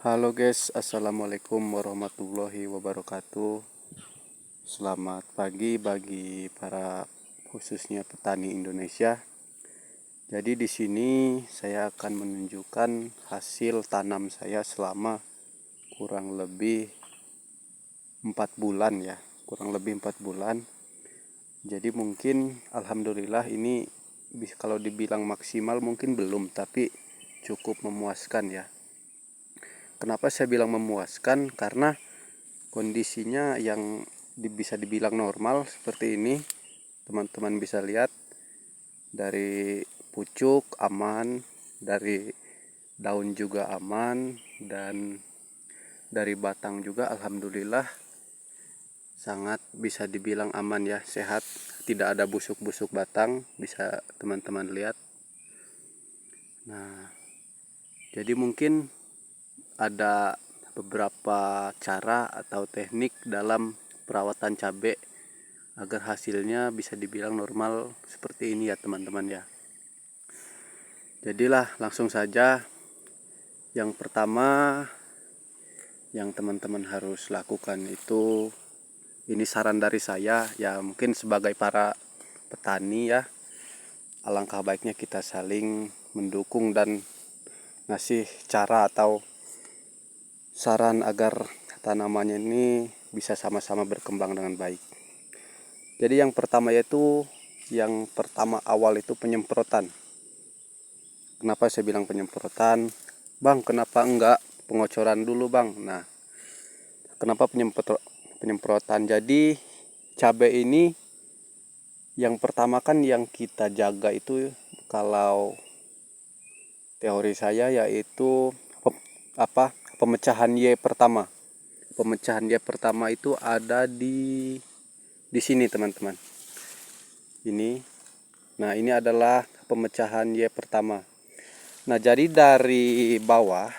Halo guys, assalamualaikum warahmatullahi wabarakatuh. Selamat pagi bagi para khususnya petani Indonesia. Jadi di sini saya akan menunjukkan hasil tanam saya selama kurang lebih 4 bulan ya, kurang lebih 4 bulan. Jadi mungkin alhamdulillah ini kalau dibilang maksimal mungkin belum, tapi cukup memuaskan ya. Kenapa saya bilang memuaskan? Karena kondisinya yang bisa dibilang normal seperti ini. Teman-teman bisa lihat dari pucuk aman, dari daun juga aman, dan dari batang juga alhamdulillah sangat bisa dibilang aman ya, sehat. Tidak ada busuk-busuk batang, bisa teman-teman lihat. Nah, jadi mungkin ada beberapa cara atau teknik dalam perawatan cabai agar hasilnya bisa dibilang normal seperti ini ya teman-teman ya. Jadilah langsung saja, yang pertama yang teman-teman harus lakukan itu, ini saran dari saya ya, mungkin sebagai para petani ya, alangkah baiknya kita saling mendukung dan ngasih cara atau saran agar tanamannya ini bisa sama-sama berkembang dengan baik. Jadi yang pertama awal itu penyemprotan. Kenapa saya bilang penyemprotan? Bang, kenapa enggak pengocoran dulu bang? Nah, kenapa penyemprotan? Jadi cabai ini yang pertama kan yang kita jaga itu, kalau teori saya yaitu pemecahan Y pertama. Pemecahan Y pertama itu ada di sini teman-teman. Ini. Nah, ini adalah pemecahan Y pertama. Nah, jadi dari bawah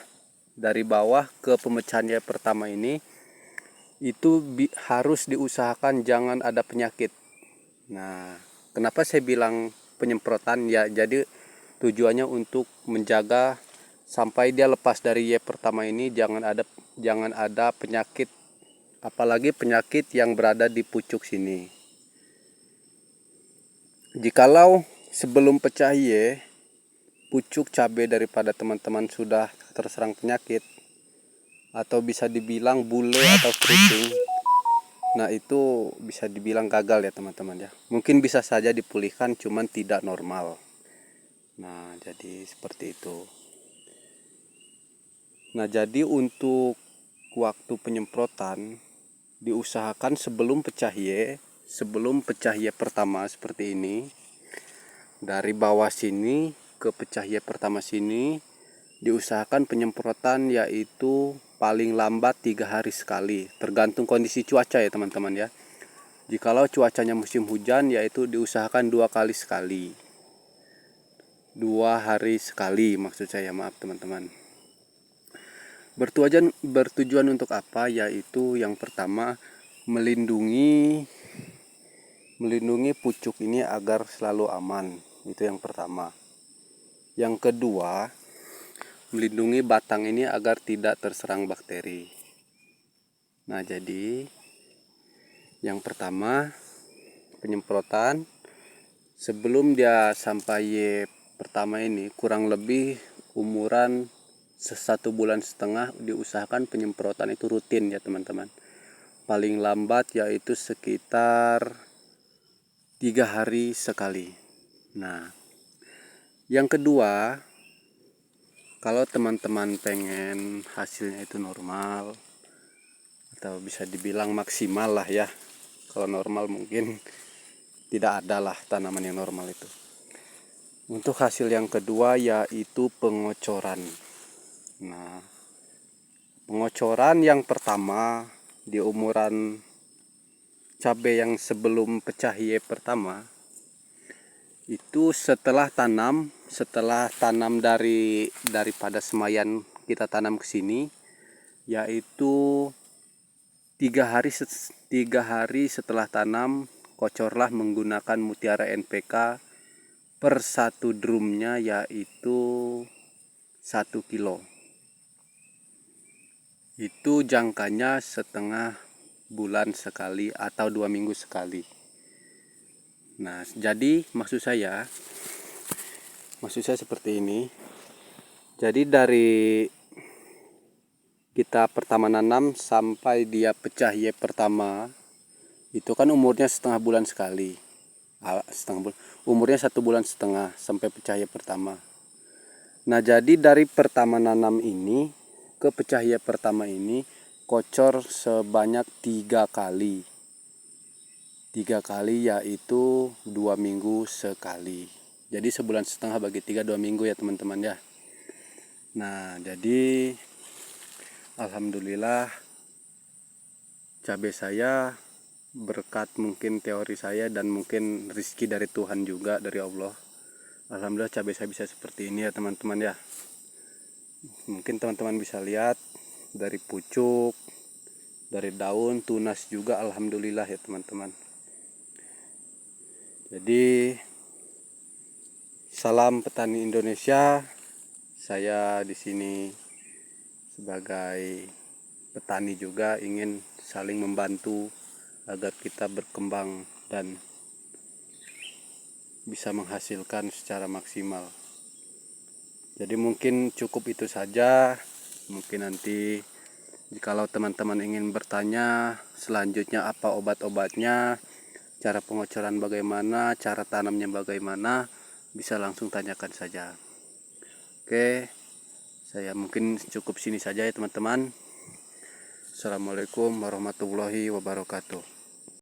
ke pemecahan Y pertama ini itu harus diusahakan jangan ada penyakit. Nah, kenapa saya bilang penyemprotan ya? Jadi tujuannya untuk menjaga sampai dia lepas dari Y pertama ini jangan ada penyakit, apalagi penyakit yang berada di pucuk sini. Jikalau sebelum pecah Y, pucuk cabai daripada teman-teman sudah terserang penyakit atau bisa dibilang bule atau keriting, nah itu bisa dibilang gagal ya teman-teman ya. Mungkin bisa saja dipulihkan, cuman tidak normal. Nah, jadi seperti itu. Nah, jadi untuk waktu penyemprotan diusahakan sebelum pecah Y pertama seperti ini. Dari bawah sini ke pecah Y pertama sini diusahakan penyemprotan yaitu paling lambat 3 hari sekali, tergantung kondisi cuaca ya teman-teman ya. Jikalau cuacanya musim hujan yaitu diusahakan 2 kali sekali. 2 hari sekali maksud saya, maaf teman-teman. Bertujuan untuk apa? Yaitu yang pertama melindungi pucuk ini agar selalu aman. Itu yang pertama. Yang kedua, melindungi batang ini agar tidak terserang bakteri. Nah, jadi yang pertama penyemprotan sebelum dia sampai Y pertama ini, kurang lebih umuran 1,5 bulan diusahakan penyemprotan itu rutin ya teman-teman. Paling lambat yaitu sekitar 3 hari sekali. Nah, yang kedua, kalau teman-teman pengen hasilnya itu normal atau bisa dibilang maksimal lah ya. Kalau normal mungkin tidak ada lah tanaman yang normal itu. Untuk hasil yang kedua yaitu pengocoran. Nah, pengocoran yang pertama di umuran cabai yang sebelum pecah Y pertama itu setelah tanam daripada semayan kita tanam ke sini, yaitu 3 hari setelah tanam kocorlah menggunakan Mutiara NPK per 1 drumnya yaitu 1 kilo. itu jangkanya setengah bulan sekali atau 2 minggu sekali. Nah, jadi maksud saya seperti ini. Jadi dari kita pertama nanam sampai dia pecah ye pertama, itu kan umurnya setengah bulan sekali. Umurnya 1,5 bulan sampai pecah ye pertama. Nah, jadi dari pertama nanam ini ke pecah ye pertama ini kocor sebanyak 3 kali. 3 kali yaitu 2 minggu sekali. Jadi sebulan setengah bagi 3, 2 minggu ya teman-teman ya. Nah, jadi alhamdulillah cabai saya berkat mungkin teori saya dan mungkin rezeki dari Tuhan juga, dari Allah. Alhamdulillah cabai saya bisa seperti ini ya teman-teman ya. Mungkin teman-teman bisa lihat dari pucuk, dari daun, tunas juga alhamdulillah ya teman-teman. Jadi salam petani Indonesia. Saya di sini sebagai petani juga ingin saling membantu agar kita berkembang dan bisa menghasilkan secara maksimal. Jadi mungkin cukup itu saja. Mungkin nanti jikalau teman-teman ingin bertanya selanjutnya apa obat-obatnya, cara pengocoran bagaimana, cara tanamnya bagaimana, bisa langsung tanyakan saja. Oke, saya mungkin cukup sini saja ya teman-teman. Assalamualaikum warahmatullahi wabarakatuh.